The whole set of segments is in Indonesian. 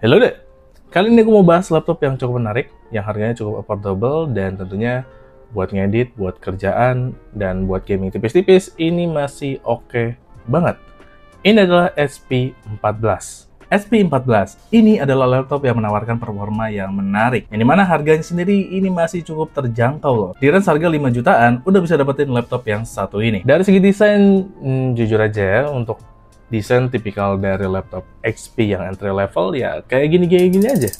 Halo deh, kali ini aku mau bahas laptop yang cukup menarik, yang harganya cukup affordable, dan tentunya buat ngedit, buat kerjaan, dan buat gaming tipis-tipis, ini masih oke banget. Ini adalah SP14. SP14 ini adalah laptop yang menawarkan performa yang menarik, yang dimana harganya sendiri ini masih cukup terjangkau loh. Di range harga 5 jutaan, udah bisa dapetin laptop yang satu ini. Dari segi desain, jujur aja ya, untuk desain tipikal dari laptop XP yang entry level ya kayak gini aja.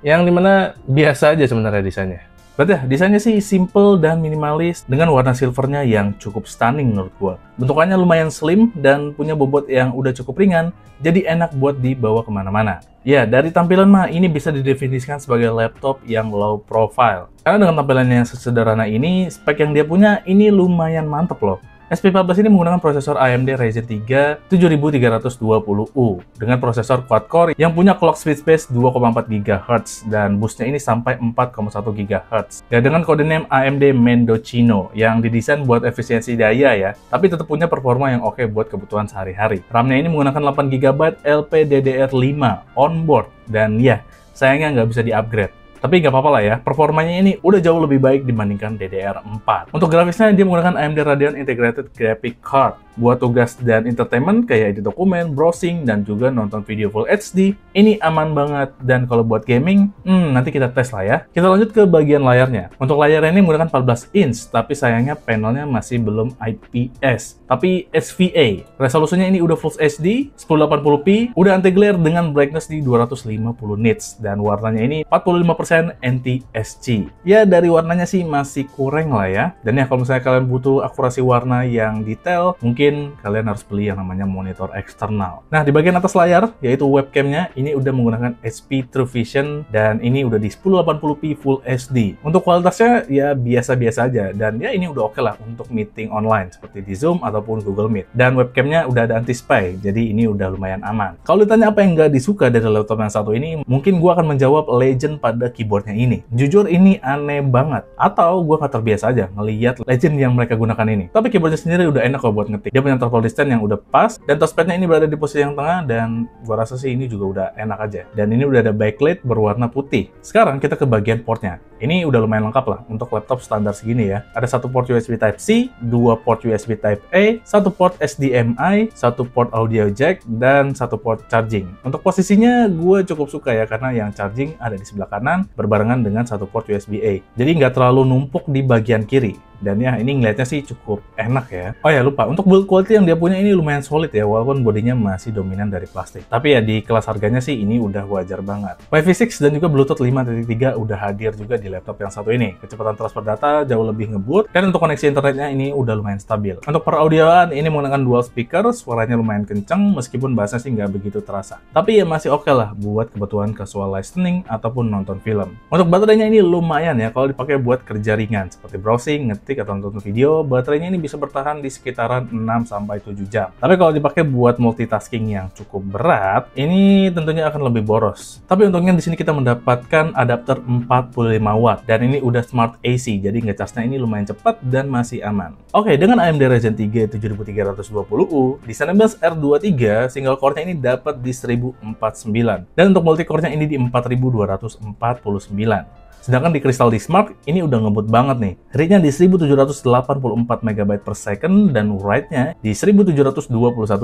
Yang dimana biasa aja sebenarnya desainnya. Berarti ya, desainnya sih simple dan minimalis dengan warna silvernya yang cukup stunning menurut gua. Bentukannya lumayan slim dan punya bobot yang udah cukup ringan, jadi enak buat dibawa kemana-mana. Ya, dari tampilan mah ini bisa didefinisikan sebagai laptop yang low profile. Karena dengan tampilan yang sesederhana ini, spek yang dia punya ini lumayan mantep loh. SP14 ini menggunakan prosesor AMD Ryzen 3 7320U dengan prosesor quad-core yang punya clock speed space 2,4 GHz dan boostnya ini sampai 4,1 GHz. Ya, dengan kode name AMD Mendocino yang didesain buat efisiensi daya ya, tapi tetap punya performa yang oke buat kebutuhan sehari-hari. RAM-nya ini menggunakan 8 GB LPDDR5 onboard dan ya, sayangnya nggak bisa di-upgrade. Tapi nggak apa-apa lah ya, performanya ini udah jauh lebih baik dibandingkan DDR4. Untuk grafisnya, dia menggunakan AMD Radeon Integrated Graphic Card. Buat tugas dan entertainment kayak edit dokumen, browsing, dan juga nonton video Full HD, ini aman banget. Dan kalau buat gaming, nanti kita tes lah ya. Kita lanjut ke bagian layarnya. Untuk layarnya ini menggunakan 14 inch, tapi sayangnya panelnya masih belum IPS, tapi SVA. Resolusinya ini udah Full HD, 1080p, udah anti-glare dengan brightness di 250 nits, dan warnanya ini 45% NTSC. Ya, dari warnanya sih masih kurang lah ya. Dan ya, kalau misalnya kalian butuh akurasi warna yang detail, mungkin kalian harus beli yang namanya monitor eksternal. Nah, di bagian atas layar, yaitu webcamnya, ini udah menggunakan HP True Vision, dan ini udah di 1080p Full HD. Untuk kualitasnya, ya biasa-biasa aja, dan ya ini udah oke lah untuk meeting online, seperti di Zoom ataupun Google Meet. Dan webcamnya udah ada anti-spy, jadi ini udah lumayan aman. Kalau ditanya apa yang nggak disuka dari laptop yang satu ini, mungkin gua akan menjawab legend pada keyboardnya ini. Jujur ini aneh banget, atau gua nggak terbiasa aja ngelihat legend yang mereka gunakan ini. Tapi keyboardnya sendiri udah enak kok buat ngetik. Dia punya travel distance yang udah pas, dan touchpadnya ini berada di posisi yang tengah, dan gua rasa sih ini juga udah enak aja. Dan ini udah ada backlight berwarna putih. Sekarang kita ke bagian portnya. Ini udah lumayan lengkap lah untuk laptop standar segini ya. Ada satu port USB Type-C, dua port USB Type-A, satu port HDMI, satu port audio jack, dan satu port charging. Untuk posisinya gue cukup suka ya, karena yang charging ada di sebelah kanan berbarengan dengan satu port USB-A. Jadi nggak terlalu numpuk di bagian kiri. Dan ya, ini ngeliatnya sih cukup enak ya. Oh ya, lupa. Untuk build quality yang dia punya ini lumayan solid ya, walaupun bodinya masih dominan dari plastik. Tapi ya, di kelas harganya sih ini udah wajar banget. Wi-Fi 6 dan juga Bluetooth 5.3 udah hadir juga di laptop yang satu ini. Kecepatan transfer data jauh lebih ngebut, dan untuk koneksi internetnya ini udah lumayan stabil. Untuk peraudioan, ini menggunakan dual speaker, suaranya lumayan kenceng, meskipun bahasanya sih nggak begitu terasa. Tapi ya masih oke lah buat kebutuhan casual listening ataupun nonton film. Untuk baterainya ini lumayan ya, kalau dipakai buat kerja ringan, seperti browsing, atau nonton video, baterainya ini bisa bertahan di sekitaran 6-7 jam. Tapi kalau dipakai buat multitasking yang cukup berat, ini tentunya akan lebih boros. Tapi untungnya di sini kita mendapatkan adapter 45 watt, dan ini udah smart AC, jadi ngecasnya ini lumayan cepat dan masih aman. Oke, dengan AMD Ryzen 3 7320U, di Cinebench R23, single core-nya ini dapat di 1049, dan untuk multi-core-nya ini di 4249. Sedangkan di Crystal Disk Mark, ini udah ngebut banget nih. Read-nya di 1784 MB per second, dan write-nya di 1721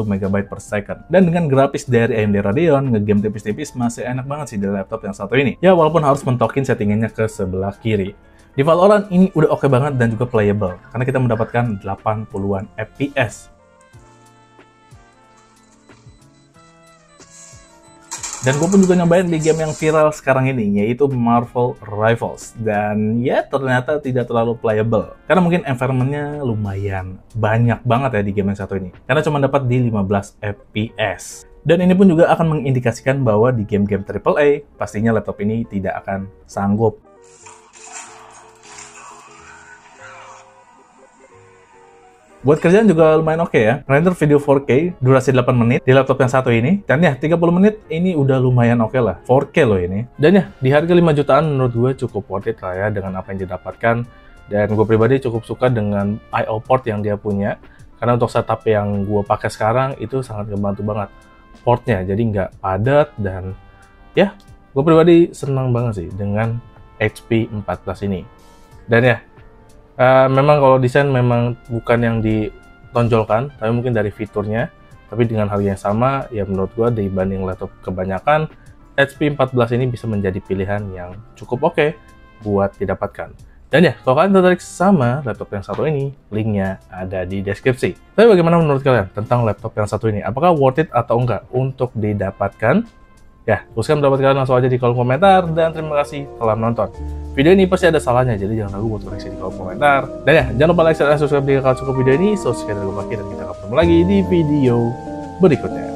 MB per second. Dan dengan grafis dari AMD Radeon, ngegame tipis-tipis masih enak banget sih di laptop yang satu ini. Ya, walaupun harus mentokin settingannya ke sebelah kiri. Di Valorant, ini udah oke banget dan juga playable, karena kita mendapatkan 80-an FPS. Dan gue pun juga nyobain di game yang viral sekarang ini, yaitu Marvel Rivals. Dan ya, ternyata tidak terlalu playable. Karena mungkin environment-nya lumayan banyak banget ya di game yang satu ini. Karena cuma dapat di 15 FPS. Dan ini pun juga akan mengindikasikan bahwa di game-game AAA, pastinya laptop ini tidak akan sanggup. Buat kerjaan juga lumayan oke ya. Render video 4K, durasi 8 menit di laptop yang satu ini. Dan ya, 30 menit ini udah lumayan oke lah. 4K loh ini. Dan ya, di harga 5 jutaan menurut gue cukup worth it lah ya dengan apa yang didapatkan. Dan gue pribadi cukup suka dengan I/O port yang dia punya. Karena untuk setup yang gue pakai sekarang itu sangat ngebantu banget. portnya, jadi nggak padat. Dan ya, gue pribadi senang banget sih dengan HP 14 ini. Dan ya, memang kalau desain memang bukan yang ditonjolkan, tapi mungkin dari fiturnya. Tapi dengan harga yang sama, ya menurut gue dibanding laptop kebanyakan, HP 14 ini bisa menjadi pilihan yang cukup oke buat didapatkan. Dan ya, kalau kalian tertarik sama laptop yang satu ini, linknya ada di deskripsi. Tapi bagaimana menurut kalian tentang laptop yang satu ini? Apakah worth it atau enggak untuk didapatkan? Ya, tuliskan pendapat kalian langsung aja di kolom komentar, dan terima kasih telah menonton. Video ini pasti ada salahnya, jadi jangan ragu buat koreksi di kolom komentar. Dan ya, jangan lupa like, share, dan subscribe jika kalian suka video ini. So, sekian dari gue, dan kita akan ketemu lagi di video berikutnya.